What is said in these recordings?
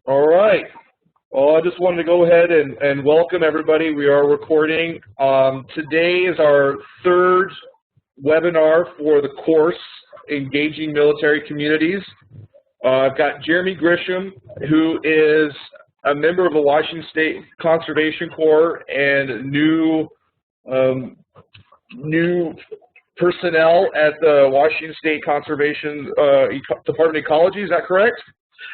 All right. Well, I just wanted to go ahead and welcome everybody. We are recording. Today is our third webinar for the course, Engaging Military Communities. I've got Jeremy Grisham, who is a member of the Washington State Conservation Corps and new personnel at the Washington State Conservation Department of Ecology. Is that correct?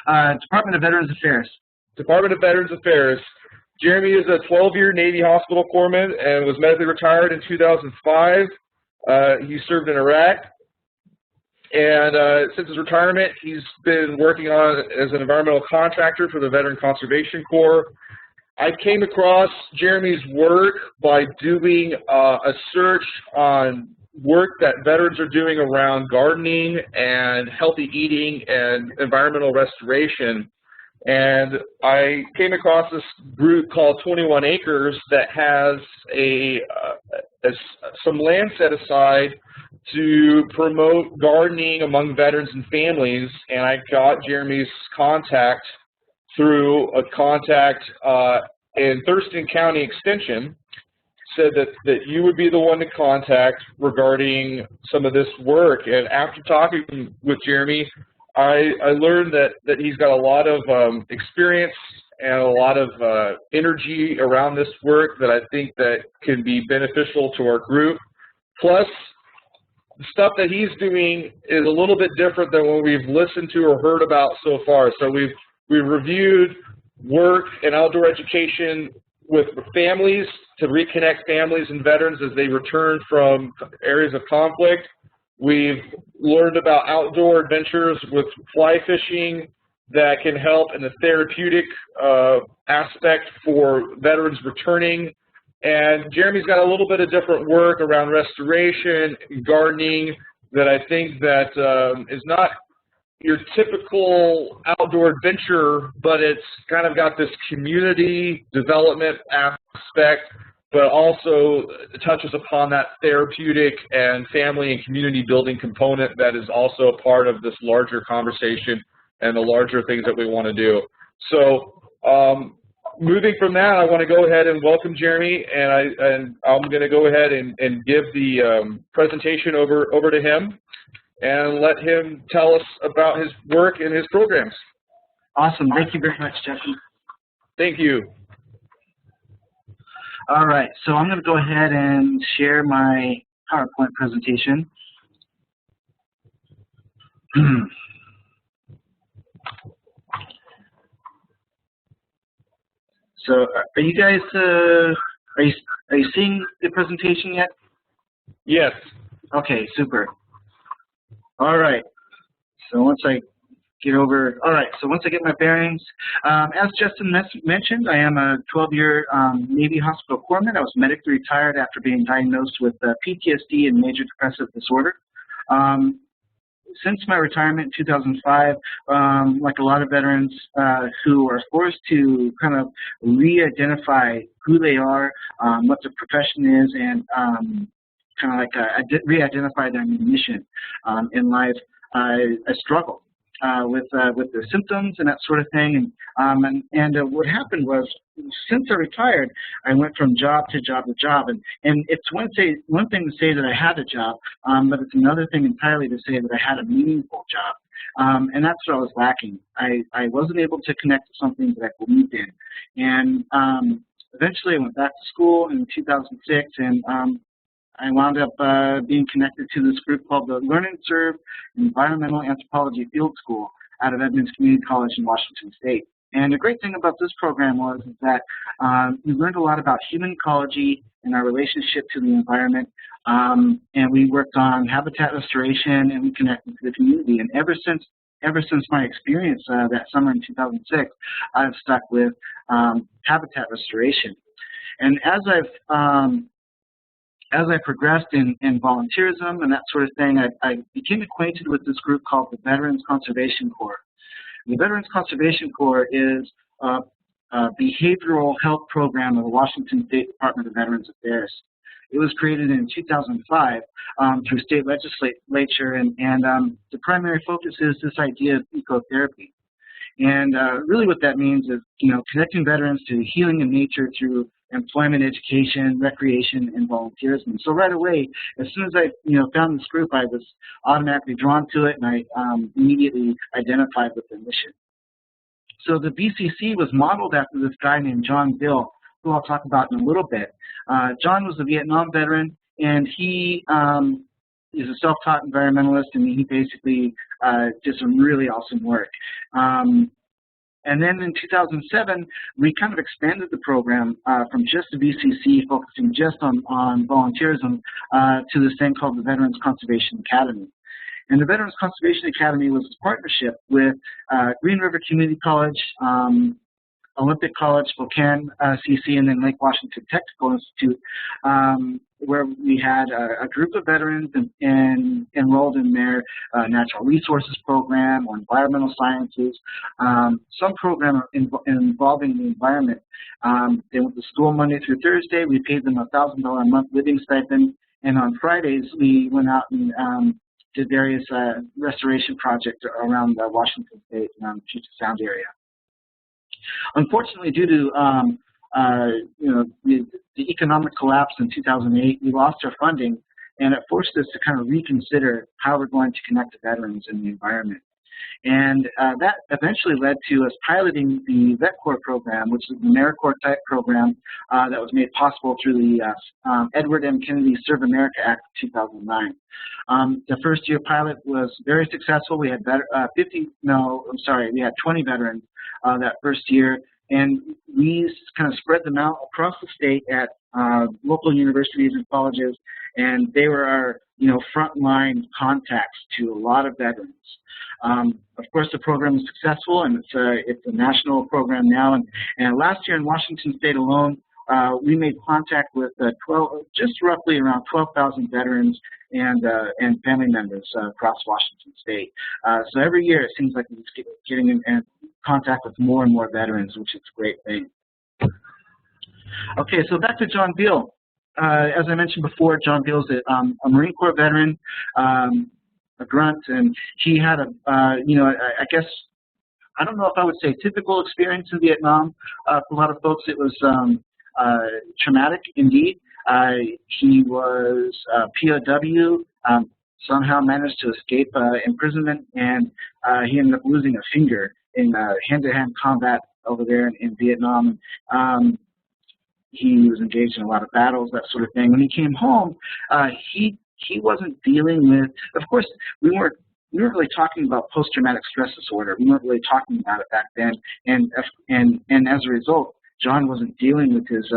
Department of Veterans Affairs. Department of Veterans Affairs. Jeremy is a 12-year Navy hospital corpsman and was medically retired in 2005. He served in Iraq. And since his retirement, he's been working on as an environmental contractor for the Veteran Conservation Corps. I came across Jeremy's work by doing a search on work that veterans are doing around gardening and healthy eating and environmental restoration. And I came across this group called 21 Acres that has some land set aside to promote gardening among veterans and families, and I got Jeremy's contact through a contact in Thurston County Extension. Said that you would be the one to contact regarding some of this work. And after talking with Jeremy, I learned that he's got a lot of experience and a lot of energy around this work that I think that can be beneficial to our group. Plus, the stuff that he's doing is a little bit different than what we've listened to or heard about so far. So we've reviewed work and outdoor education with families to reconnect families and veterans as they return from areas of conflict. We've learned about outdoor adventures with fly fishing that can help in the therapeutic aspect for veterans returning. And Jeremy's got a little bit of different work around restoration, gardening, that I think that is not your typical outdoor adventure, but it's kind of got this community development aspect, but also touches upon that therapeutic and family and community building component that is also a part of this larger conversation and the larger things that we want to do. So moving from that, I want to go ahead and welcome Jeremy, and I'm going to go ahead and give the presentation over to him and let him tell us about his work and his programs. Awesome. Thank you very much, Jesse. Thank you. All right. So I'm going to go ahead and share my PowerPoint presentation. So are you guys, are you seeing the presentation yet? Yes. Okay, super. All right, so once I get my bearings, as Justin mentioned, I am a 12-year Navy hospital corpsman. I was medically retired after being diagnosed with PTSD and major depressive disorder. Since my retirement in 2005, like a lot of veterans who are forced to kind of re-identify who they are, what their profession is, and kind of like re-identify their mission in life. I struggle with their symptoms and that sort of thing. And what happened was, since I retired, I went from job to job to job. And it's one thing to say that I had a job, but it's another thing entirely to say that I had a meaningful job. And that's what I was lacking. I wasn't able to connect to something that I believed in. And eventually I went back to school in 2006, and I wound up being connected to this group called the Learn and Serve Environmental Anthropology Field School out of Edmonds Community College in Washington State. And the great thing about this program was that we learned a lot about human ecology and our relationship to the environment. And we worked on habitat restoration, and we connected to the community. And ever since my experience that summer in 2006, I've stuck with habitat restoration. And as I progressed in volunteerism and that sort of thing, I became acquainted with this group called the Veterans Conservation Corps. And the Veterans Conservation Corps is a behavioral health program of the Washington State Department of Veterans Affairs. It was created in 2005 through state legislature, and the primary focus is this idea of ecotherapy. And really what that means is, connecting veterans to healing in nature through employment, education, recreation, and volunteerism. So right away, as soon as I, found this group, I was automatically drawn to it, and I immediately identified with the mission. So the BCC was modeled after this guy named John Bill, who I'll talk about in a little bit. John was a Vietnam veteran, and he is a self-taught environmentalist, and he basically did some really awesome work. And then in 2007, we kind of expanded the program from just the VCC, focusing just on volunteerism, to this thing called the Veterans Conservation Academy. And the Veterans Conservation Academy was a partnership with Green River Community College, Olympic College, Spokane CC, and then Lake Washington Technical Institute, where we had a group of veterans enrolled in their natural resources program or environmental sciences, some program involving the environment. They went to school Monday through Thursday. We paid them $1,000 a month living stipend, and on Fridays we went out and did various restoration projects around the Washington State and Puget Sound area. Unfortunately, due to the economic collapse in 2008, we lost our funding, and it forced us to kind of reconsider how we're going to connect the veterans and the environment. And that eventually led to us piloting the Vet Corps program, which is the AmeriCorps type program that was made possible through the Edward M. Kennedy Serve America Act of 2009. The first year pilot was very successful. We had we had 20 veterans that first year, and we kind of spread them out across the state at local universities and colleges, and they were our frontline contacts to a lot of veterans. Of course, the program is successful, and it's a national program now. And last year in Washington State alone, we made contact with just roughly around 12,000 veterans and family members across Washington State. So every year it seems like we're just getting in contact with more and more veterans, which is a great thing. Okay, so back to John Beal. As I mentioned before, John Beal is a Marine Corps veteran, a grunt, and he had I guess, I don't know if I would say typical experience in Vietnam. For a lot of folks, it was traumatic indeed. He was a POW, somehow managed to escape imprisonment, and he ended up losing a finger in hand-to-hand combat over there in Vietnam. He was engaged in a lot of battles, that sort of thing. When he came home, he wasn't dealing with, of course, we weren't really talking about post-traumatic stress disorder. We weren't really talking about it back then, and as a result, John wasn't dealing with his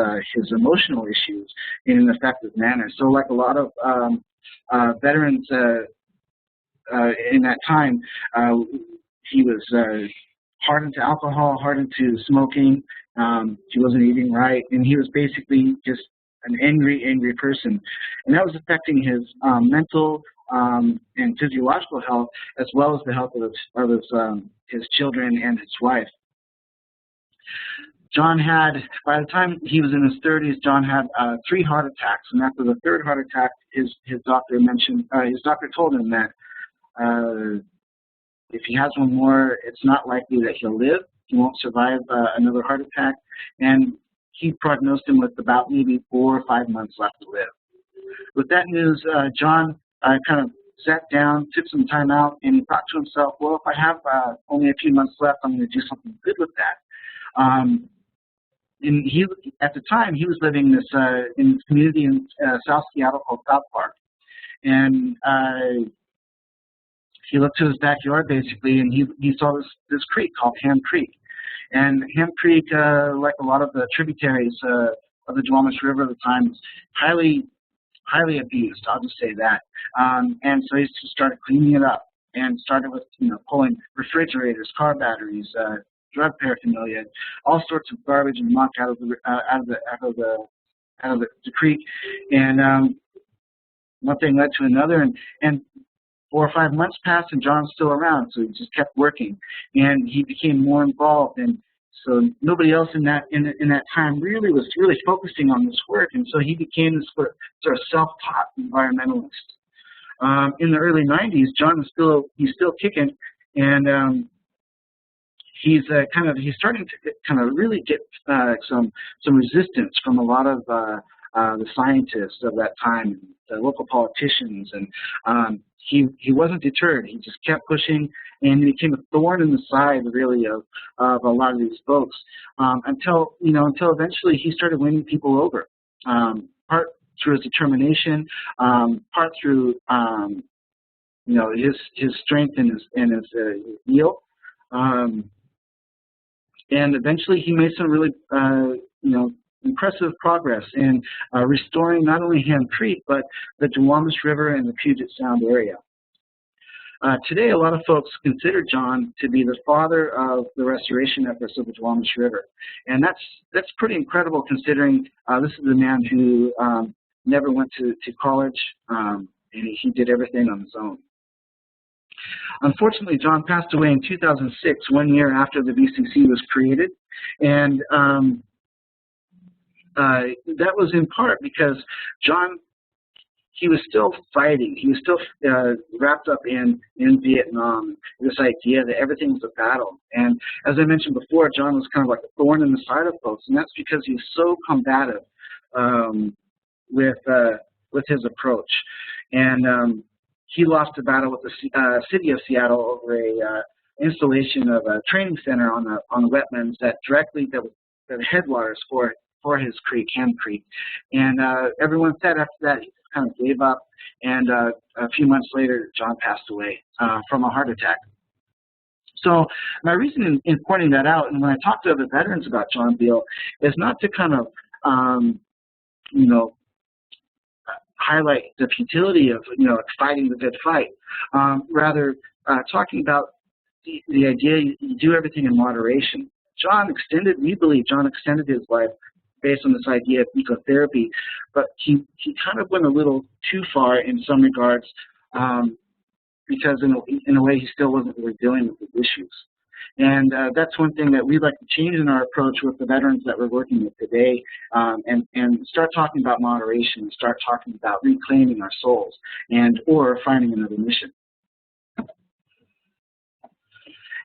emotional issues in an effective manner. So, like a lot of veterans in that time, he was hardened to alcohol, hardened to smoking. He wasn't eating right, and he was basically just an angry person, and that was affecting his mental and physiological health, as well as the health of his children and his wife. John had, by the time he was in his 30s, John had 3 heart attacks, and after the 3rd heart attack, his doctor told him that if he has one more, it's not likely that he'll live. He won't survive another heart attack, and he prognosed him with about maybe 4 or 5 months left to live. With that news, John kind of sat down, took some time out, and he thought to himself, well, if I have only a few months left, I'm going to do something good with that. And at the time, he was living in this community in South Seattle called South Park. And he looked to his backyard, basically, and he saw this creek called Ham Creek. And Ham Creek, like a lot of the tributaries of the Duwamish River at the time, was highly abused, I'll just say that. And so he just started cleaning it up and started with, pulling refrigerators, car batteries, drug paraphernalia, all sorts of garbage and muck out of the creek. And one thing led to another, and 4 or 5 months passed, and John's still around, so he just kept working, and he became more involved. And so nobody else in that time really was focusing on this work, and so he became this sort of self-taught environmentalist. In the early '90s, John was still kicking, and he's starting to kind of really get some resistance from a lot of the scientists of that time, the local politicians, and he wasn't deterred. He just kept pushing, and he became a thorn in the side, really, of a lot of these folks, until eventually he started winning people over, part through his determination, part through his strength and his zeal, and eventually he made some really impressive progress in restoring not only Ham Creek, but the Duwamish River and the Puget Sound area. Today, a lot of folks consider John to be the father of the restoration efforts of the Duwamish River, and that's pretty incredible considering this is a man who never went to college, and he did everything on his own. Unfortunately, John passed away in 2006, 1 year after the BCC was created, and that was in part because John, he was still fighting. He was still wrapped up in Vietnam, this idea that everything was a battle. And as I mentioned before, John was kind of like a thorn in the side of folks, and that's because he was so combative with his approach. And he lost a battle with the city of Seattle over a installation of a training center on the wetlands that was the headwaters for his creek, Ham Creek. And everyone said after that he kind of gave up, and a few months later John passed away from a heart attack. So my reason in pointing that out, and when I talk to other veterans about John Beal, is not to kind of highlight the futility of fighting the good fight, rather talking about the idea you do everything in moderation. We believe John extended his life based on this idea of ecotherapy, but he kind of went a little too far in some regards, because in a way he still wasn't really dealing with the issues. And that's one thing that we'd like to change in our approach with the veterans that we're working with today, and start talking about moderation, start talking about reclaiming our souls, or finding another mission.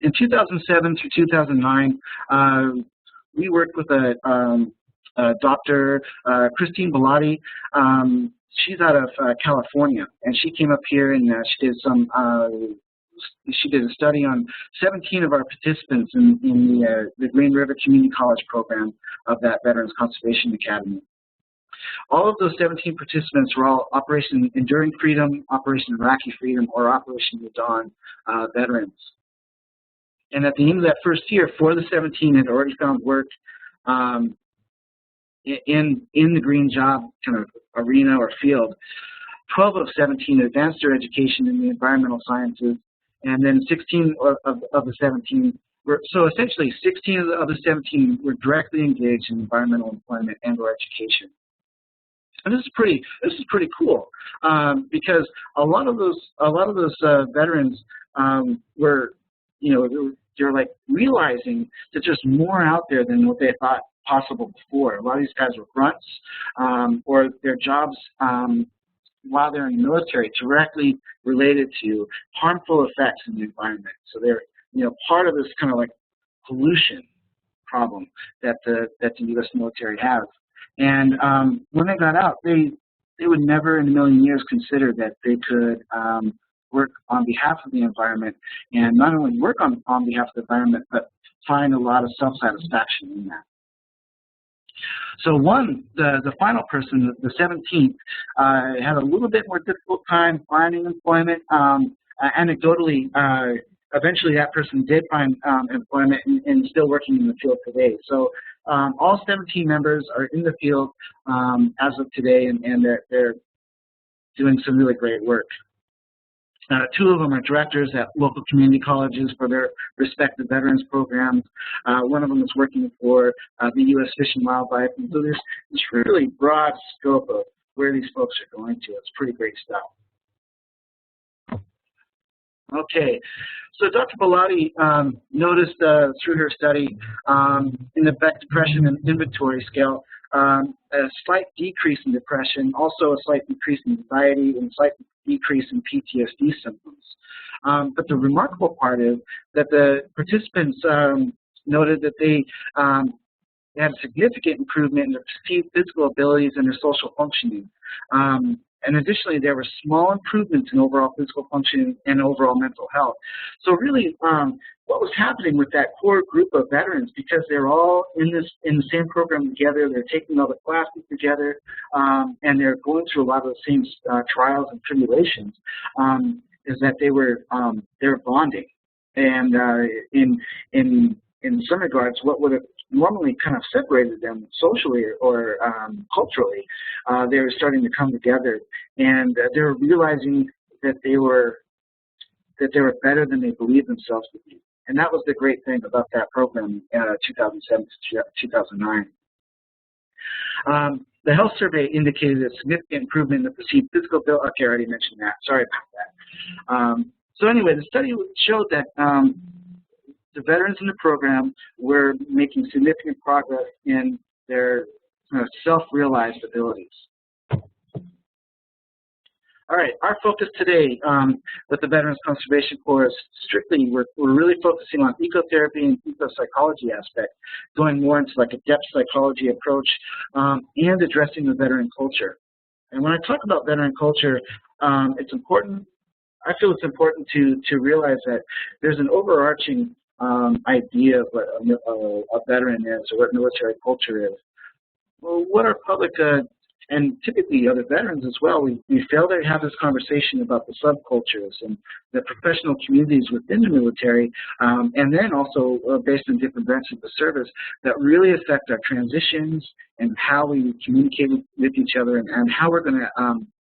In 2007 through 2009, we worked with Dr. Christine Bellotti. She's out of California, and she came up here and she did a study on 17 of our participants in the Green River Community College program of that Veterans Conservation Academy. All of those 17 participants were all Operation Enduring Freedom, Operation Iraqi Freedom, or Operation New Dawn veterans. And at the end of that first year, 4 of the 17 had already found work in the green job kind of arena or field. 12 of 17 advanced their education in the environmental sciences, and then 16 of the 17 were, so essentially 16 of the 17 were directly engaged in environmental employment and/or education. And this is pretty cool, because a lot of those veterans were, they're like realizing that there's more out there than what they thought possible before. A lot of these guys were grunts, or their jobs while they're in the military directly related to harmful effects in the environment. So they're part of this kind of like pollution problem that the U.S. military has. And when they got out, they would never in a million years consider that they could work on behalf of the environment, and not only work on behalf of the environment, but find a lot of self-satisfaction in that. So the final person, the 17th, had a little bit more difficult time finding employment. Anecdotally, eventually that person did find employment and still working in the field today. So all 17 members are in the field as of today, and they're doing some really great work. 2 of them are directors at local community colleges for their respective veterans programs. One of them is working for the U.S. Fish and Wildlife. And so there's this really broad scope of where these folks are going to. It's pretty great stuff. Okay, so Dr. Bellotti noticed through her study in the Beck Depression and Inventory Scale a slight decrease in depression, also a slight decrease in anxiety, and slight decrease in PTSD symptoms. But the remarkable part is that the participants noted that they had significant improvement in their perceived physical abilities and their social functioning. And additionally, there were small improvements in overall physical functioning and overall mental health. So really, what was happening with that core group of veterans, because they're all in the same program together, they're taking all the classes together, and they're going through a lot of the same trials and tribulations, is that they were bonding. And in some regards, what would have normally kind of separated them socially or culturally, they were starting to come together, and they were realizing that they were better than they believed themselves to be. And that was the great thing about that program in 2007 to 2009. The health survey indicated a significant improvement in the perceived physical ability. Okay, I already mentioned that. Sorry about that. So anyway, the study showed that the veterans in the program were making significant progress in their self-realized abilities. All right, our focus today with the Veterans Conservation Corps is strictly, we're really focusing on ecotherapy and ecopsychology aspect, going more into like a depth psychology approach and addressing the veteran culture. And when I talk about veteran culture, it's important, I feel it's important to realize that there's an overarching idea of what a veteran is or what military culture is. Well, what our public and typically other veterans as well, we fail to have this conversation about the subcultures and the professional communities within the military, and then also based on different branches of the service that really affect our transitions and how we communicate with each other and how we're going to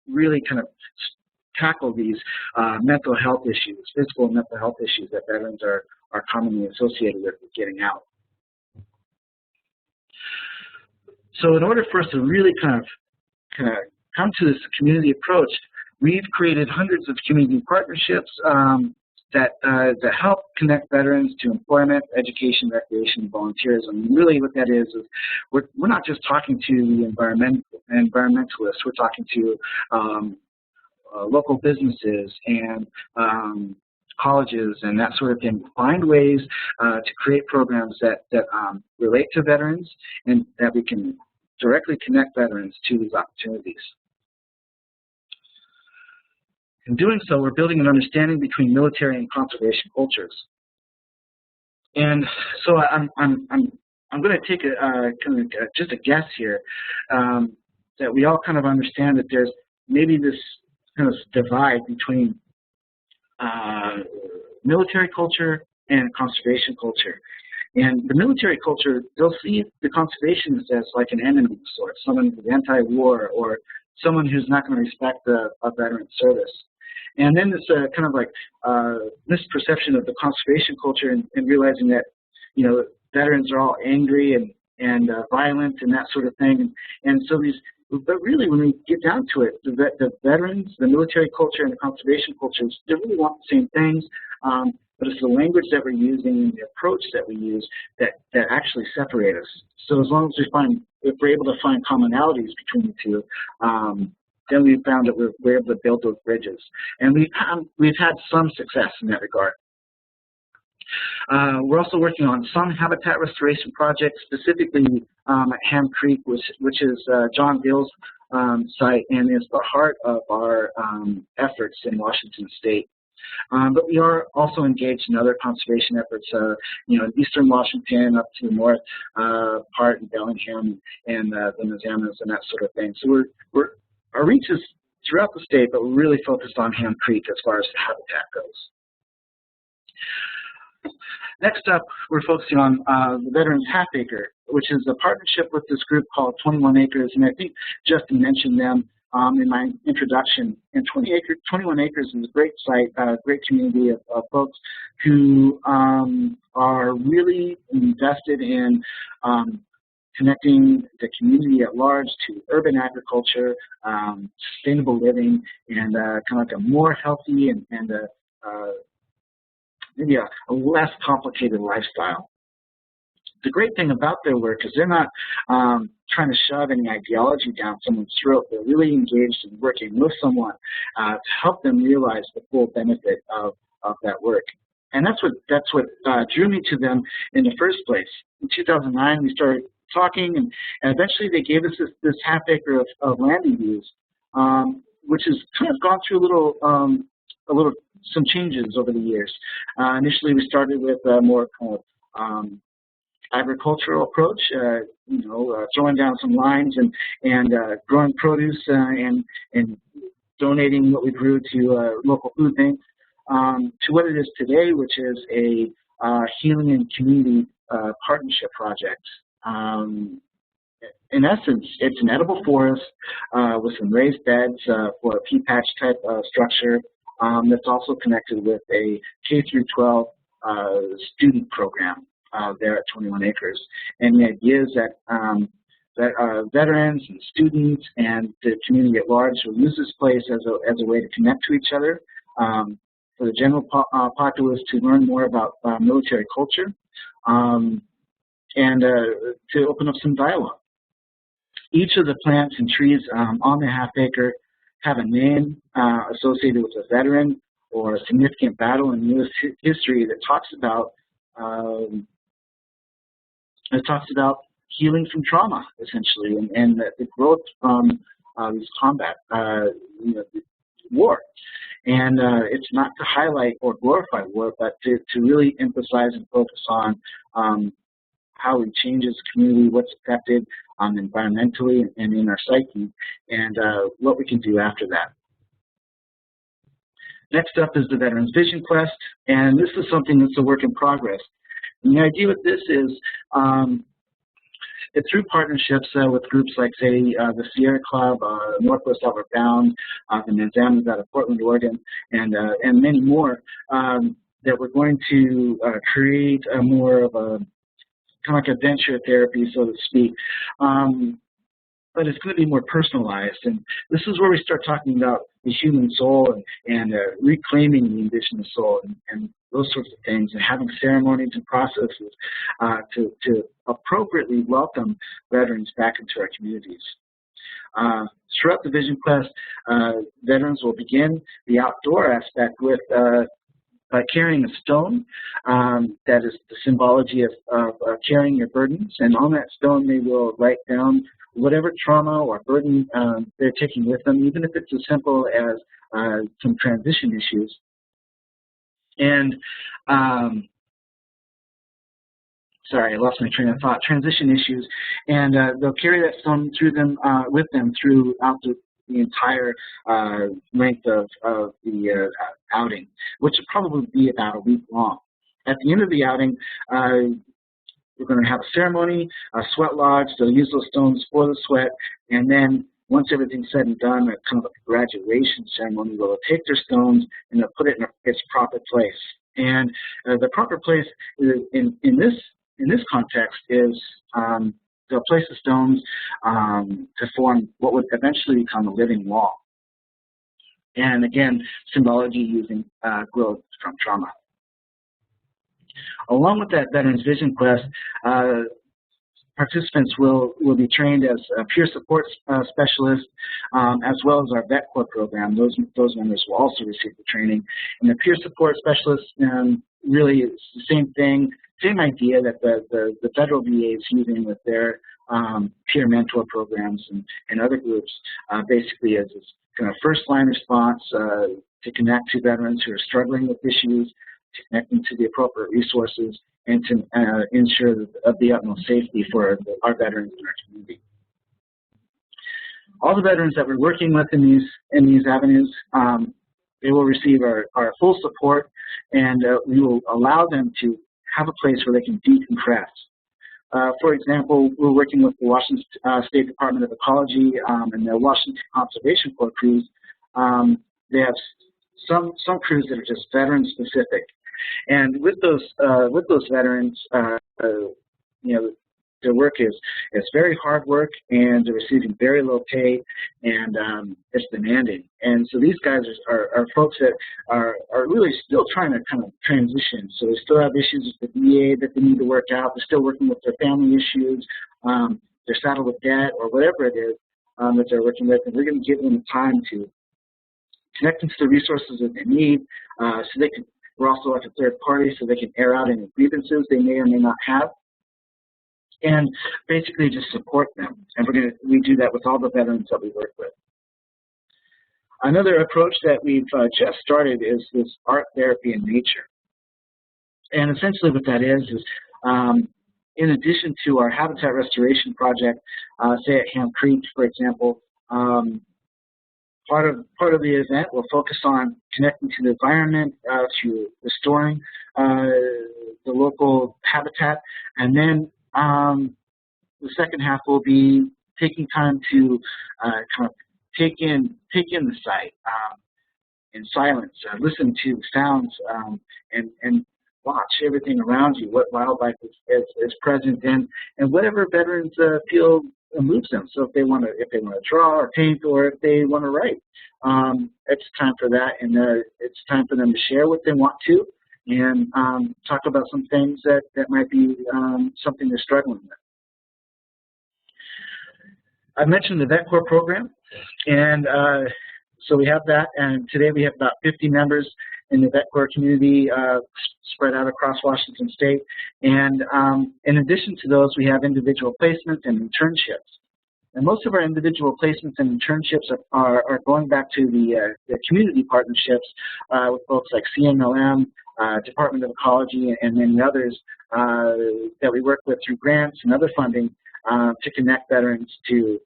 really kind of tackle these mental health issues, physical and mental health issues that veterans are commonly associated with getting out. So in order for us to really kind of come to this community approach, we've created hundreds of community partnerships that help connect veterans to employment, education, recreation, and volunteerism. And really what that is we're not just talking to the environmentalists, we're talking to local businesses and colleges and that sort of thing. Find ways to create programs that relate to veterans and that we can directly connect veterans to these opportunities. In doing so, we're building an understanding between military and conservation cultures. And so I'm going to take just a guess here that we all kind of understand that there's maybe this kind of divide between military culture and conservation culture. And the military culture, they'll see the conservationists as like an enemy of sorts, someone who's anti-war or someone who's not going to respect a veteran service. And then this kind of like misperception of the conservation culture and realizing that, you know, veterans are all angry and violent and that sort of thing. And so these, but really when we get down to it, the veterans, the military culture and the conservation cultures, they really want the same things. But it's the language that we're using and the approach that we use that actually separate us. So as long as if we're able to find commonalities between the two, then we've found that we're able to build those bridges. And we've had some success in that regard. We're also working on some habitat restoration projects, specifically at Ham Creek, which is John Bill's site and is the heart of our efforts in Washington State. But we are also engaged in other conservation efforts, you know, in eastern Washington up to the north part in Bellingham and the Mazamas and that sort of thing. So our reach is throughout the state, but we're really focused on Ham Creek as far as the habitat goes. Next up, we're focusing on the Veterans Half Acre, which is a partnership with this group called 21 Acres, and I think Justin mentioned them in my introduction. And 21 Acres is a great site, a great community of folks who are really invested in connecting the community at large to urban agriculture, sustainable living, and kind of like a more healthy and maybe a less complicated lifestyle. the great thing about their work is they're not trying to shove any ideology down someone's throat. They're really engaged in working with someone to help them realize the full benefit of that work. And that's what drew me to them in the first place. In 2009, we started talking, and eventually they gave us this half acre of land to use, which has kind of gone through some changes over the years. Initially, we started with a more kind of agricultural approach, throwing down some lines and growing produce and donating what we grew to local food banks, to what it is today, which is a healing and community partnership project. In essence, it's an edible forest with some raised beds for a pea patch type structure that's also connected with a K through 12 student program there at 21 acres. And the idea is that veterans and students and the community at large will use this place as a way to connect to each other, for the general populace to learn more about military culture, and to open up some dialogue. Each of the plants and trees on the half acre have a name associated with a veteran or a significant battle in U.S. history that talks about healing from trauma, essentially, and the growth from these combat, war. And it's not to highlight or glorify war, but to really emphasize and focus on how it changes the community, what's affected environmentally and in our psyche, and what we can do after that. Next up is the Veterans Vision Quest, and this is something that's a work in progress. And the idea with this is it's through partnerships with groups like, say, the Sierra Club, Northwest Outward Bound, the Manzanas out of Portland, Oregon, and many more, that we're going to create a more of a kind of like adventure therapy, so to speak. But it's going to be more personalized, and this is where we start talking about the human soul and reclaiming the indigenous soul and those sorts of things, and having ceremonies and processes to appropriately welcome veterans back into our communities. Throughout the Vision Quest, veterans will begin the outdoor aspect with by carrying a stone that is the symbology of carrying your burdens, and on that stone they will write down whatever trauma or burden they're taking with them, even if it's as simple as some transition issues. And sorry, I lost my train of thought. Transition issues, and they'll carry that stone through them with them throughout the entire length of the outing, which will probably be about a week long. At the end of the outing, we're going to have a ceremony, a sweat lodge. They'll use those stones for the sweat, and then once everything's said and done, a kind of a graduation ceremony, they'll take their stones and they'll put it in its proper place. And the proper place in this context is they'll place the stones to form what would eventually become a living wall. And again, symbology using growth from trauma. Along with that Veterans Vision Quest, participants will be trained as peer support specialists, as well as our Vet Corp program. Those members will also receive the training. And the peer support specialists really is the same thing, same idea that the federal VA is using with their peer mentor programs and other groups, basically as this kind of first line response to connect to veterans who are struggling with issues, to connect them to the appropriate resources, and to ensure the utmost safety for our veterans in our community. All the veterans that we're working with in these avenues, they will receive our full support, and we will allow them to have a place where they can decompress. For example, we're working with the Washington State Department of Ecology and the Washington Conservation Corps crews. They have some crews that are just veteran specific, and with those veterans, their work is very hard work, and they're receiving very low pay, and it's demanding. And so these guys are folks that are really still trying to kind of transition. So they still have issues with the VA that they need to work out. They're still working with their family issues. They're saddled with debt or whatever it is that they're working with, and we're going to give them the time to connect into the resources that they need, so they can. We're also like a third party, so they can air out any grievances they may or may not have, and basically just support them. And we do that with all the veterans that we work with. Another approach that we've just started is this art therapy in nature. And essentially what that is in addition to our habitat restoration project, say at Ham Creek, for example, part of the event will focus on connecting to the environment through restoring the local habitat, and then the second half will be taking time to kind of take in the site in silence, listen to the sounds, and watch everything around you, what wildlife is present, and whatever veterans feel moves them. So if they want to draw or paint, or if they want to write, it's time for that, and it's time for them to share what they want to, and talk about some things that might be something they're struggling with. I mentioned the Vet Corp program, and so we have that, and today we have about 50 members in the Vet Corp community spread out across Washington State. And in addition to those, we have individual placements and internships. And most of our individual placements and internships are going back to the community partnerships with folks like CMLM, Department of Ecology, and many others that we work with through grants and other funding to connect veterans to,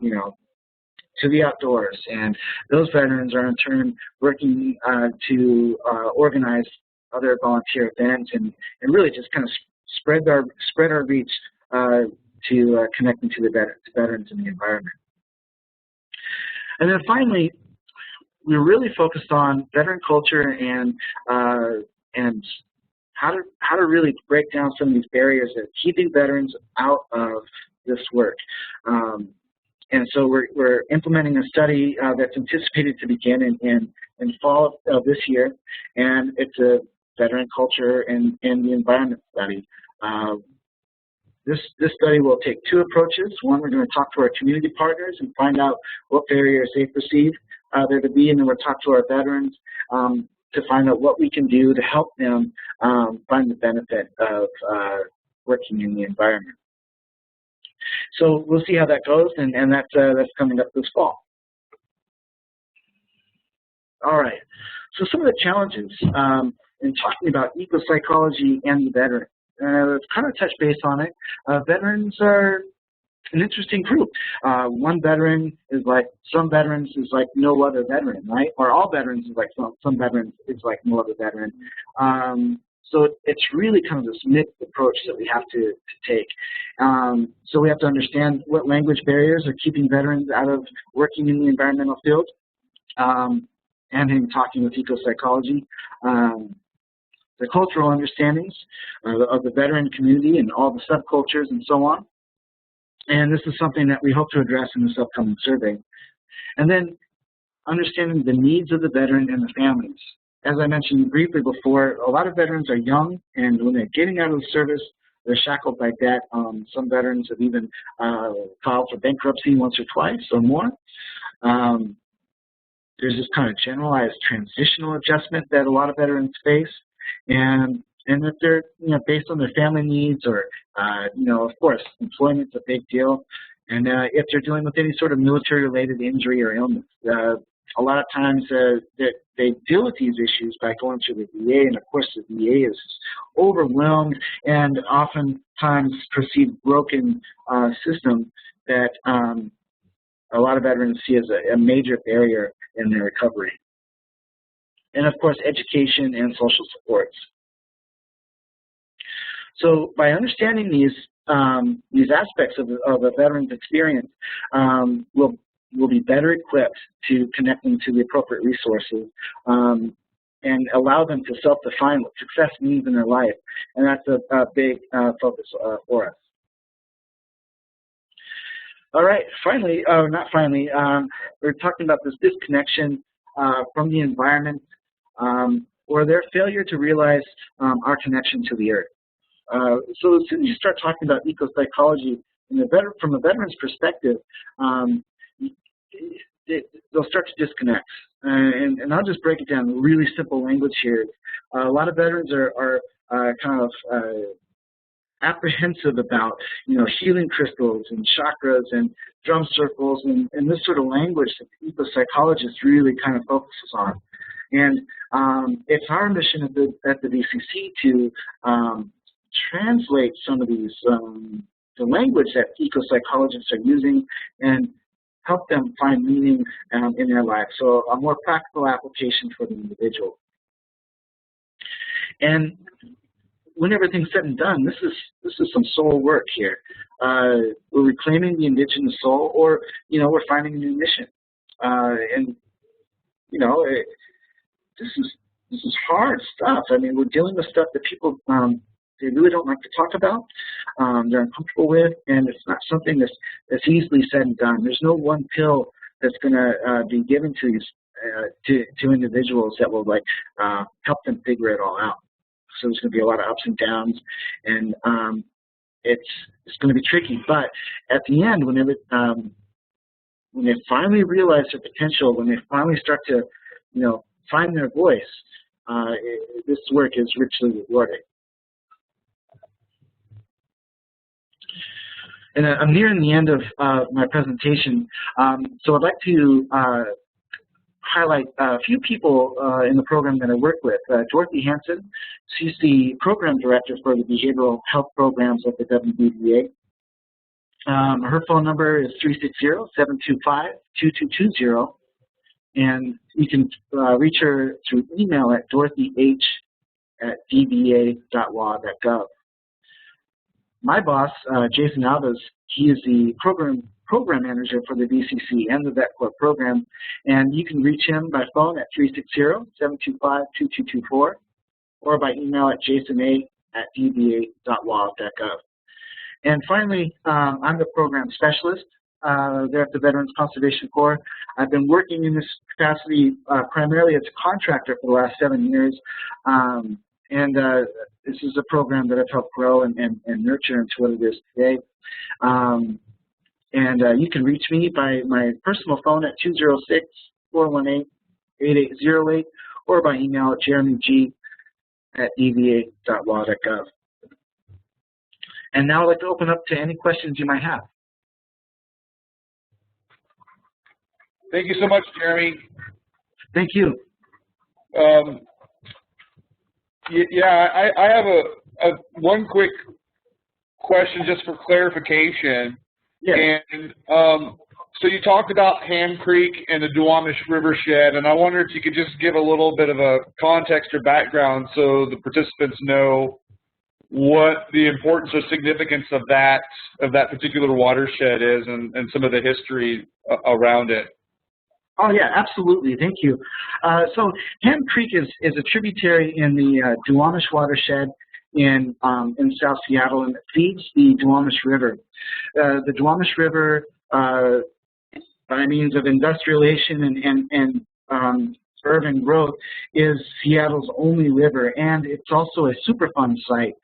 to the outdoors. And those veterans are in turn working to organize other volunteer events and really just kind of spread our reach to connecting to the veterans in the environment. And then finally, we're really focused on veteran culture and how to really break down some of these barriers that are keeping veterans out of this work. And so we're implementing a study that's anticipated to begin in fall of this year, and it's a veteran culture and the environment study. This study will take two approaches. One, we're going to talk to our community partners and find out what barriers they perceive there to be, and then we'll talk to our veterans to find out what we can do to help them find the benefit of working in the environment. So we'll see how that goes, and that's coming up this fall. All right. So some of the challenges in talking about ecopsychology and the veteran. Let's kind of touch base on it. Veterans are an interesting group. One veteran is like, some veterans is like no other veteran, right? Or all veterans is like some veterans is like no other veteran. So it's really kind of this mixed approach that we have to take. So we have to understand what language barriers are keeping veterans out of working in the environmental field, and in talking with ecopsychology. The cultural understandings of the veteran community and all the subcultures and so on. And this is something that we hope to address in this upcoming survey. And then understanding the needs of the veteran and the families. As I mentioned briefly before, a lot of veterans are young, and when they're getting out of the service, they're shackled by debt. Some veterans have even filed for bankruptcy once or twice or more. There's this kind of generalized transitional adjustment that a lot of veterans face. And if they're, based on their family needs or, of course, employment's a big deal. And if they're dealing with any sort of military-related injury or illness, a lot of times they deal with these issues by going to the VA, and of course the VA is overwhelmed and oftentimes perceived broken system that a lot of veterans see as a major barrier in their recovery. And of course, education and social supports. So by understanding these aspects of a veteran's experience, we'll be better equipped to connect them to the appropriate resources and allow them to self-define what success means in their life. And that's a big focus for us. All right, finally, not finally, we're talking about this disconnection from the environment or their failure to realize our connection to the earth. So as soon as you start talking about ecopsychology from a veteran's perspective, they'll start to disconnect. And I'll just break it down in really simple language here. A lot of veterans are kind of apprehensive about, healing crystals and chakras and drum circles and this sort of language that the ecopsychologist really kind of focuses on. And it's our mission at the VCC to translate some of these, the language that ecopsychologists are using and help them find meaning in their life. So a more practical application for the individual. And when everything's said and done, this is some soul work here. We're reclaiming the indigenous soul, or we're finding a new mission. And this is hard stuff. I mean, we're dealing with stuff that people they really don't like to talk about. They're uncomfortable with, and it's not something that's easily said and done. There's no one pill that's going to be given to these to individuals that will help them figure it all out. So there's going to be a lot of ups and downs, and it's going to be tricky. But at the end, when they finally realize their potential, when they finally start to, find their voice, this work is richly rewarding. And I'm nearing the end of my presentation, so I'd like to highlight a few people in the program that I work with. Dorothy Hansen, she's the program director for the behavioral health programs at the WBDA. Her phone number is 360-725-2220, and you can reach her through email at dorothyh@dba.wa.gov. My boss, Jason Alves, he is the program manager for the VCC and the VetCorp program, and you can reach him by phone at 360-725-2224 or by email at jasona@dba.wa.gov. And finally, I'm the program specialist there at the Veterans Conservation Corps. I've been working in this capacity primarily as a contractor for the last 7 years, and this is a program that I've helped grow and nurture into what it is today. And you can reach me by my personal phone at 206-418-8808 or by email at jeremyg@dba.wa.gov. And now I'd like to open up to any questions you might have. Thank you so much, Jeremy. Thank you. Yeah, I have a one quick question just for clarification. Yes. And so you talked about Ham Creek and the Duwamish River Shed, and I wonder if you could just give a little bit of a context or background so the participants know what the importance or significance of that particular watershed is and some of the history around it. Oh yeah, absolutely. Thank you. So Ham Creek is a tributary in the Duwamish watershed in South Seattle, and it feeds the Duwamish River. The Duwamish River, by means of industrialization and urban growth, is Seattle's only river, and it's also a Superfund site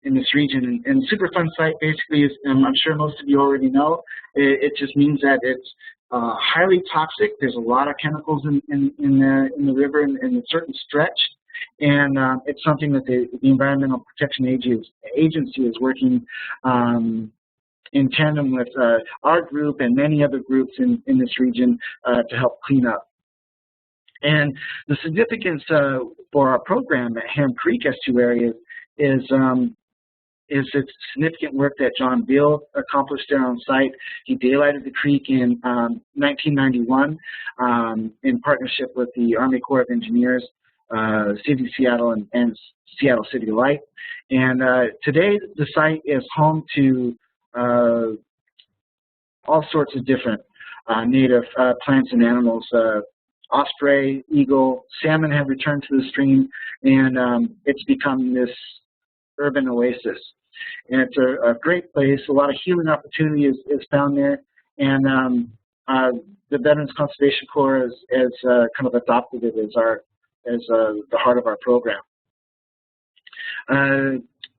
in this region. And Superfund site basically is, and I'm sure most of you already know, it just means that it's highly toxic. There's a lot of chemicals in the river in a certain stretch, and it's something that the Environmental Protection Agency is working in tandem with our group and many other groups in this region to help clean up. And the significance for our program at Ham Creek Estuary is its significant work that John Beal accomplished there on site. He daylighted the creek in 1991 in partnership with the Army Corps of Engineers, City of Seattle, and Seattle City Light. And today the site is home to all sorts of different native plants and animals. Osprey, eagle, salmon have returned to the stream, and it's become this urban oasis. And it's a great place. A lot of healing opportunity is found there. And the Veterans Conservation Corps has kind of adopted it as the heart of our program.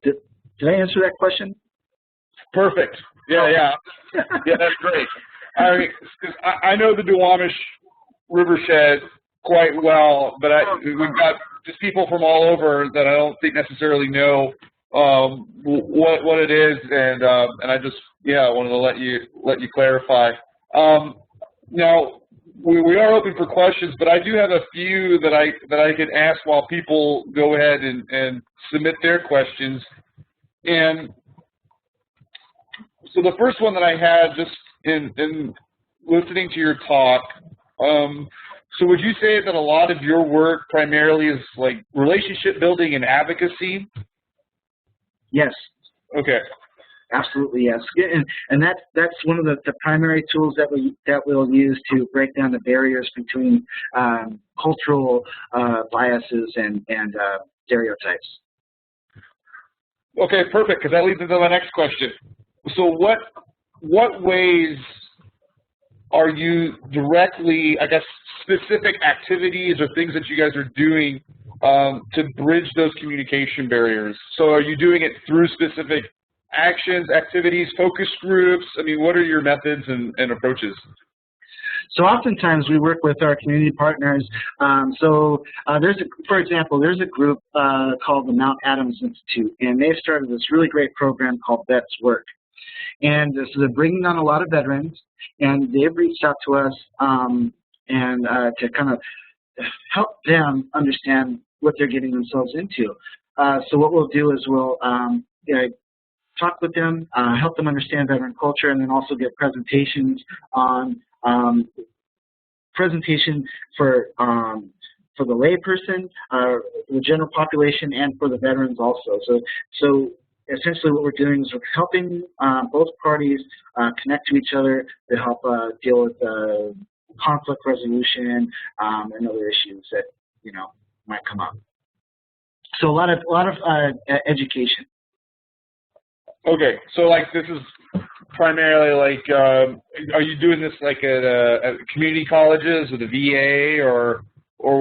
Did I answer that question? Perfect. Yeah, yeah. Yeah, that's great. I know the Duwamish Rivershed quite well, but we've got just people from all over that I don't think necessarily know what it is, and I just wanted to let you clarify. Now we are open for questions, but I do have a few that I can ask while people go ahead and submit their questions. And so the first one that I had, just in listening to your talk, so would you say that a lot of your work primarily is like relationship building and advocacy? Yes. Okay. Absolutely, yes. And that's one of the primary tools that we'll use to break down the barriers between cultural biases and stereotypes. Okay, perfect, because that leads into my next question. So what ways are you directly, I guess, specific activities or things that you guys are doing to bridge those communication barriers? So are you doing it through specific actions, activities, focus groups? I mean, what are your methods and approaches? So oftentimes we work with our community partners. For example, there's a group called the Mount Adams Institute, and they've started this really great program called Vets Work. And so they're bringing on a lot of veterans, and they've reached out to us to kind of help them understand what they're getting themselves into. So what we'll do is we'll talk with them, help them understand veteran culture, and then also get presentations on for the layperson, the general population, and for the veterans also. So essentially what we're doing is we're helping both parties connect to each other to help deal with conflict resolution and other issues that might come up. So a lot of education. Okay, so like this is primarily like, are you doing this like at community colleges or the VA or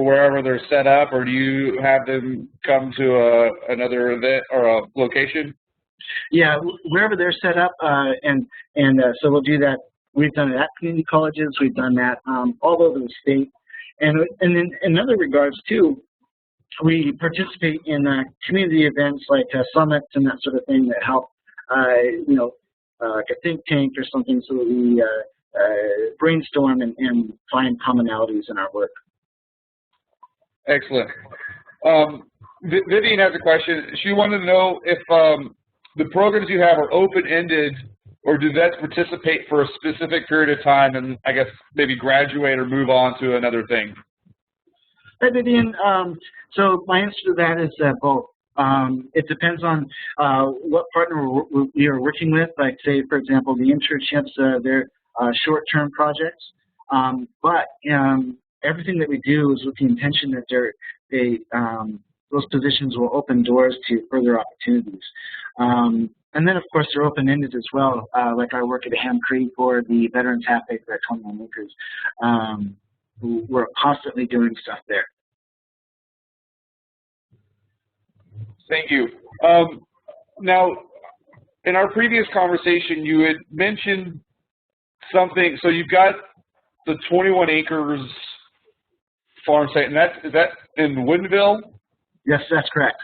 wherever they're set up, or do you have them come to another event or a location? Yeah, wherever they're set up, so we'll do that. We've done it at community colleges. We've done that all over the state, and then in other regards too, we participate in community events like summits and that sort of thing that help. Like a think tank or something, so that we brainstorm and find commonalities in our work. Excellent. Vivian has a question. She wanted to know if the programs you have are open-ended, or do vets participate for a specific period of time and I guess maybe graduate or move on to another thing? Hi, Vivian. So my answer to that is both. It depends on what partner we are working with. Like, say, for example, the internships, they're short-term projects. But everything that we do is with the intention that those positions will open doors to further opportunities. And then, of course, they're open-ended as well. Like I work at Ham Creek or the Veterans Half Acre at 21 Acres. We're constantly doing stuff there. Thank you. Now, in our previous conversation, you had mentioned something. So you've got the 21 acres farm site, and is that in Woodinville? Yes, that's correct.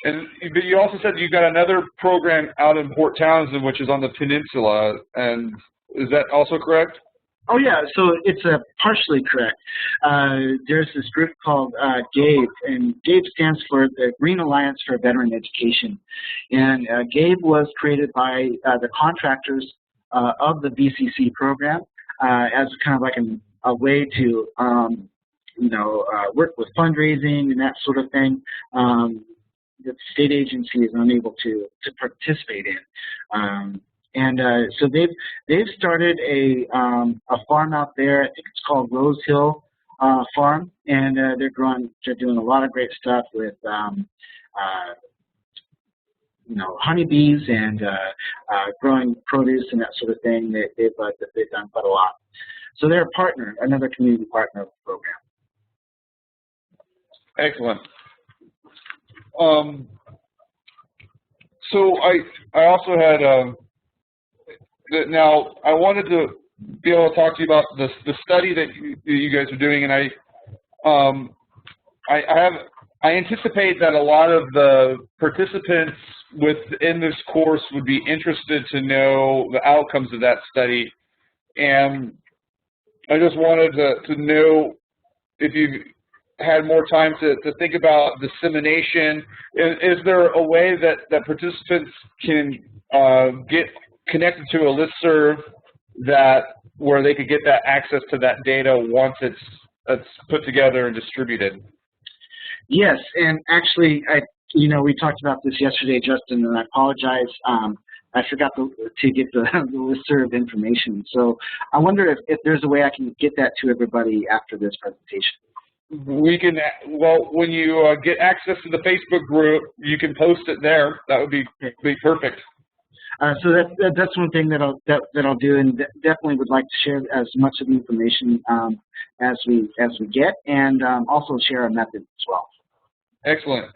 But you also said you've got another program out in Port Townsend, which is on the peninsula, and is that also correct? Oh, yeah, so it's partially correct. There's this group called GAVE, and GAVE stands for the Green Alliance for Veteran Education. And GAVE was created by the contractors of the VCC program as kind of like a way to, work with fundraising and that sort of thing that the state agency is unable to participate in. So they've started a farm out there. I think it's called Rose Hill Farm, and they're doing a lot of great stuff with honeybees and growing produce and that sort of thing. They've done quite a lot. So they're a partner, another community partner of the program. Excellent. So I also had now I wanted to be able to talk to you about the study that you guys are doing, and I anticipate that a lot of the participants within this course would be interested to know the outcomes of that study, and I just wanted to know if you had more time to think about dissemination. Is there a way that participants can get connected to a listserv where they could get that access to that data once it's put together and distributed? Yes, and actually, we talked about this yesterday, Justin, and I apologize. I forgot to get the listserv information. So I wonder if there's a way I can get that to everybody after this presentation. We can, well, when you get access to the Facebook group, you can post it there. That would be perfect. So that's one thing that I'll do, and definitely would like to share as much of the information as we get, and also share a method as well. Excellent.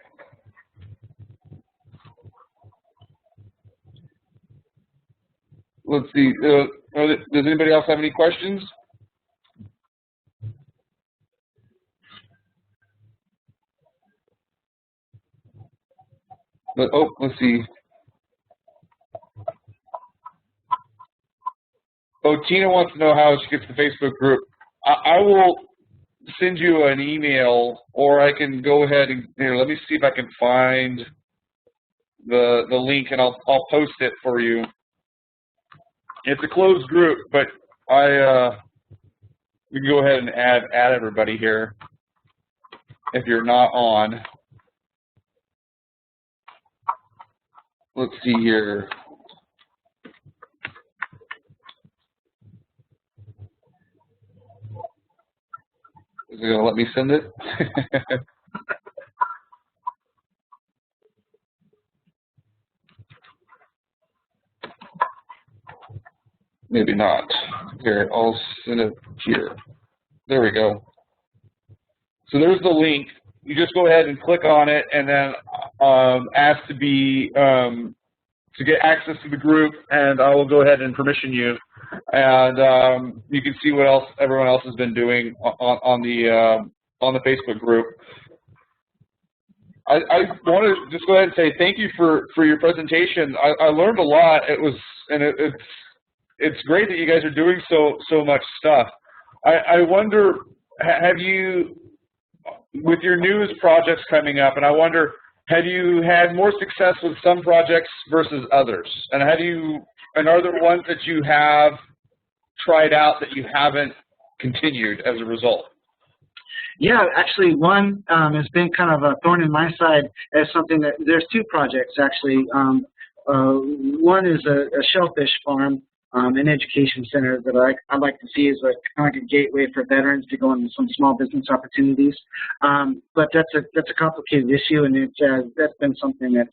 Let's see. Does anybody else have any questions? Let's see. Oh, Tina wants to know how she gets the Facebook group. I will send you an email, or I can go ahead and here. Let me see if I can find the link, and I'll post it for you. It's a closed group, but we can go ahead and add everybody here if you're not on. Let's see here. Is it going to let me send it? Maybe not. Here, I'll send it here. There we go. So there's the link. You just go ahead and click on it, and then ask to get access to the group, and I will go ahead and permission you, and you can see what else everyone else has been doing on the Facebook group. I want to just go ahead and say thank you for your presentation. I learned a lot. It's great that you guys are doing so much stuff. I wonder, have you, with your newest projects coming up, and I wonder, have you had more success with some projects versus others? And are there ones that you have tried out that you haven't continued as a result? Yeah, actually, one has been kind of a thorn in my side as something that there's two projects actually. One is a shellfish farm, an education center that I'd like to see as kind of like a gateway for veterans to go into some small business opportunities. But that's a complicated issue, and that's been something that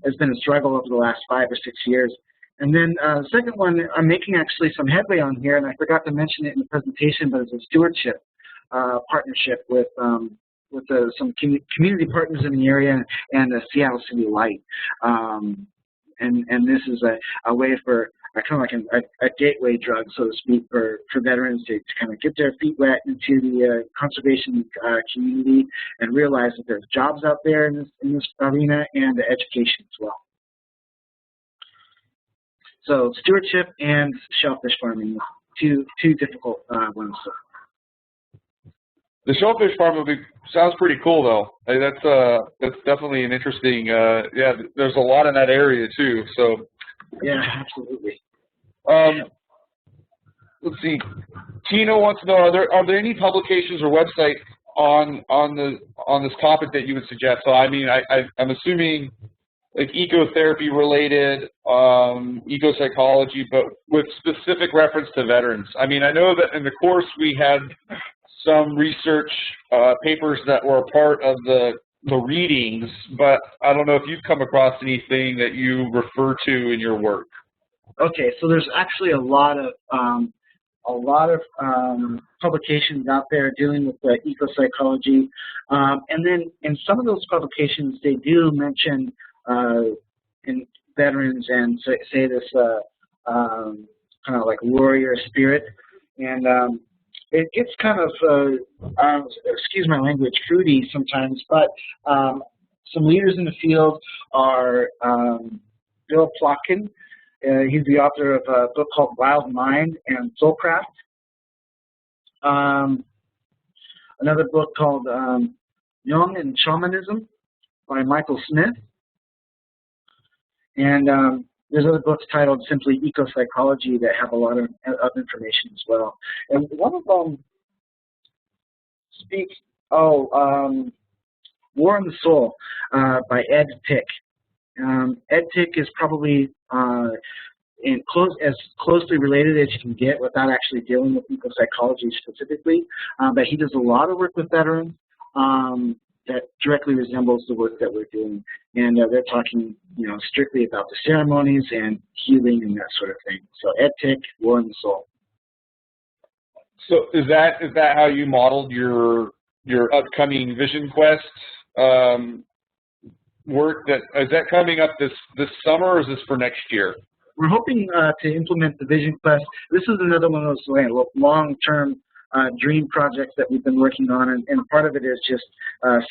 has been a struggle over the last 5 or 6 years. And then the second one, I'm making actually some headway on here, and I forgot to mention it in the presentation, but it's a stewardship partnership with some community partners in the area and Seattle City Light. And this is a way for kind of like a gateway drug, so to speak, for veterans to kind of get their feet wet into the conservation community and realize that there's jobs out there in this arena and education as well. So stewardship and shellfish farming, two difficult ones. The shellfish farm sounds pretty cool, though. That's definitely an interesting. Yeah, there's a lot in that area too. So. Yeah, absolutely. Let's see. Tina wants to know: are there any publications or websites on this topic that you would suggest? So I mean, I'm assuming like ecotherapy related, eco-psychology, but with specific reference to veterans. I mean, I know that in the course we had some research papers that were a part of the the readings, but I don't know if you've come across anything that you refer to in your work. Okay, so there's actually a lot of publications out there dealing with the eco-psychology, and then in some of those publications they do mention in veterans and say this kind of like warrior spirit, and it gets kind of, excuse my language, fruity sometimes, but some leaders in the field are Bill Plotkin. He's the author of a book called Wild Mind and Soulcraft. Another book called Jung and Shamanism by Michael Smith. And there's other books titled simply Eco-Psychology that have a lot of information as well. And one of them speaks, War on the Soul by Ed Tick. Ed Tick is probably as closely related as you can get without actually dealing with eco-psychology specifically, but he does a lot of work with veterans that directly resembles the work that we're doing, and they're talking, strictly about the ceremonies and healing and that sort of thing. So Ed Tick, War on the Soul. So is that how you modeled your upcoming Vision Quest work? Is that coming up this summer, or is this for next year? We're hoping to implement the Vision Quest. This is another one of those long-term dream projects that we've been working on, and part of it is just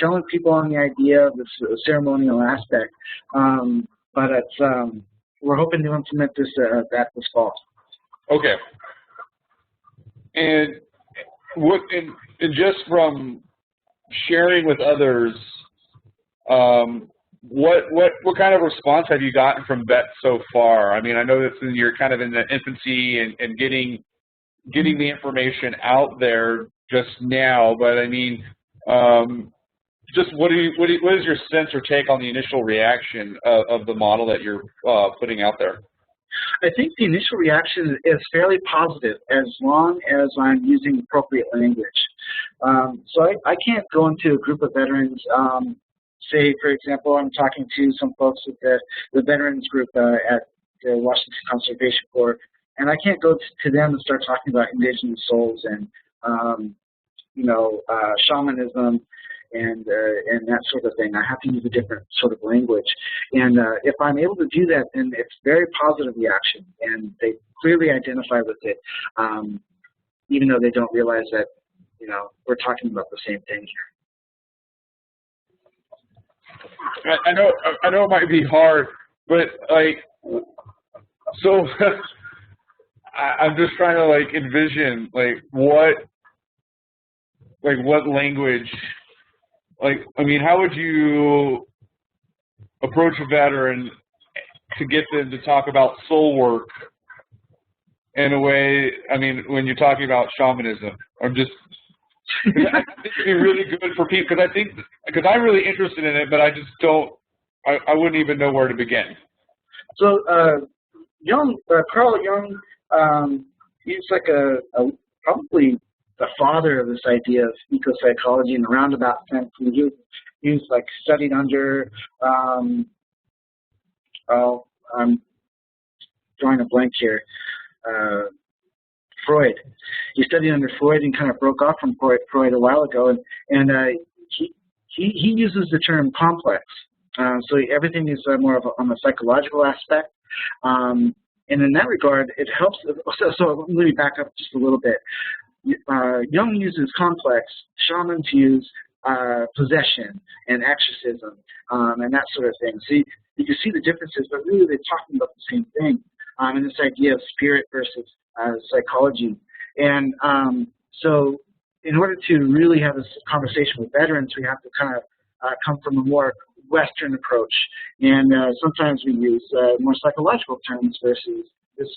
selling people on the idea of this ceremonial aspect. But it's we're hoping to implement this this fall. Okay. And and just from sharing with others, what kind of response have you gotten from vets so far? I mean, I know that you're kind of in the infancy and getting the information out there just now, but I mean, just what is your sense or take on the initial reaction of the model that you're putting out there? I think the initial reaction is fairly positive as long as I'm using appropriate language. So I can't go into a group of veterans. Say, for example, I'm talking to some folks with the veterans group at the Washington Conservation Corps, and I can't go to them and start talking about indigenous souls and shamanism and that sort of thing. I have to use a different sort of language, and if I'm able to do that, then it's very positive reaction, and they clearly identify with it, even though they don't realize that we're talking about the same thing here. I know it might be hard, but so I'm just trying to envision what language, I mean, how would you approach a veteran to get them to talk about soul work in a way, I mean, when you're talking about shamanism? I think it'd be really good for people, because I'm really interested in it, but I just don't, I wouldn't even know where to begin. So Carl Jung, he's like probably the father of this idea of eco-psychology in a roundabout sense. He's studied under, I'm drawing a blank here, Freud. He studied under Freud and kind of broke off from Freud a while ago, and he uses the term complex. So everything is more of on the psychological aspect, and in that regard, it helps. So let me back up just a little bit. Jung uses complex. Shamans use possession and exorcism and that sort of thing. So you can see the differences, but really they're talking about the same thing. And this idea of spirit versus psychology. And so in order to really have this conversation with veterans, we have to kind of come from a more Western approach. And sometimes we use more psychological terms versus this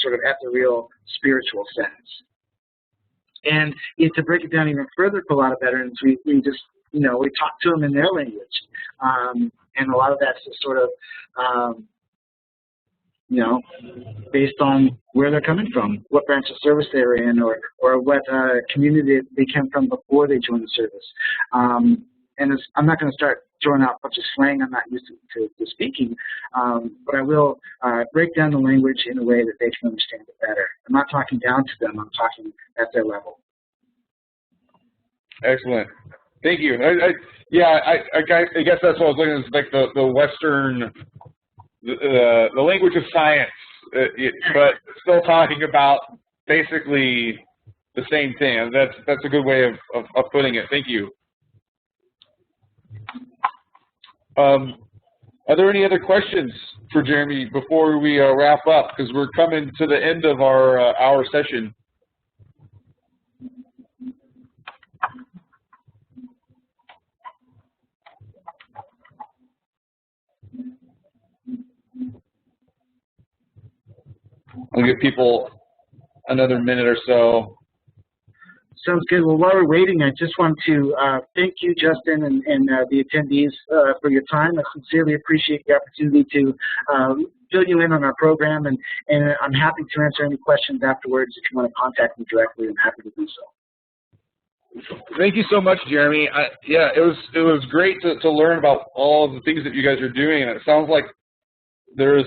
sort of ethereal spiritual sense. And to break it down even further for a lot of veterans, we just, we talk to them in their language. And a lot of that's just sort of, based on where they're coming from, what branch of service they were in, or what community they came from before they joined the service. and I'm not going to start throwing out a bunch of slang I'm not used to speaking, but I will break down the language in a way that they can understand it better. I'm not talking down to them, I'm talking at their level. Excellent. Thank you. I guess that's what I was looking at, is like the Western, the language of science, but still talking about basically the same thing. That's a good way of putting it. Thank you. Are there any other questions for Jeremy before we wrap up? Because we're coming to the end of our session. I'll give people another minute or so. Sounds good. Well, while we're waiting, I just want to thank you, Justin, and the attendees for your time. I sincerely appreciate the opportunity to fill you in on our program, and I'm happy to answer any questions afterwards. If you want to contact me directly, I'm happy to do so. Thank you so much, Jeremy. Yeah, it was great to learn about all the things that you guys are doing, and it sounds like there is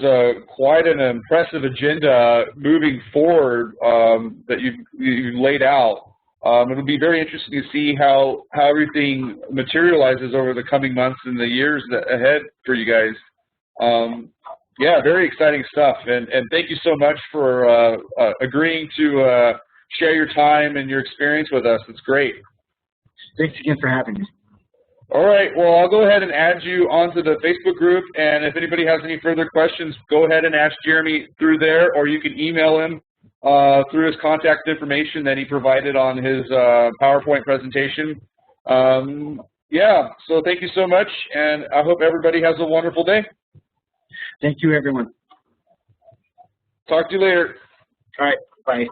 quite an impressive agenda moving forward that you've laid out. It'll be very interesting to see how everything materializes over the coming months and the years ahead for you guys. Yeah, very exciting stuff, and thank you so much for agreeing to share your time and your experience with us. It's great. Thanks again for having me. All right, well, I'll go ahead and add you onto the Facebook group, and if anybody has any further questions, go ahead and ask Jeremy through there, or you can email him through his contact information that he provided on his PowerPoint presentation. Yeah, so thank you so much, and I hope everybody has a wonderful day. Thank you, everyone. Talk to you later. All right, bye.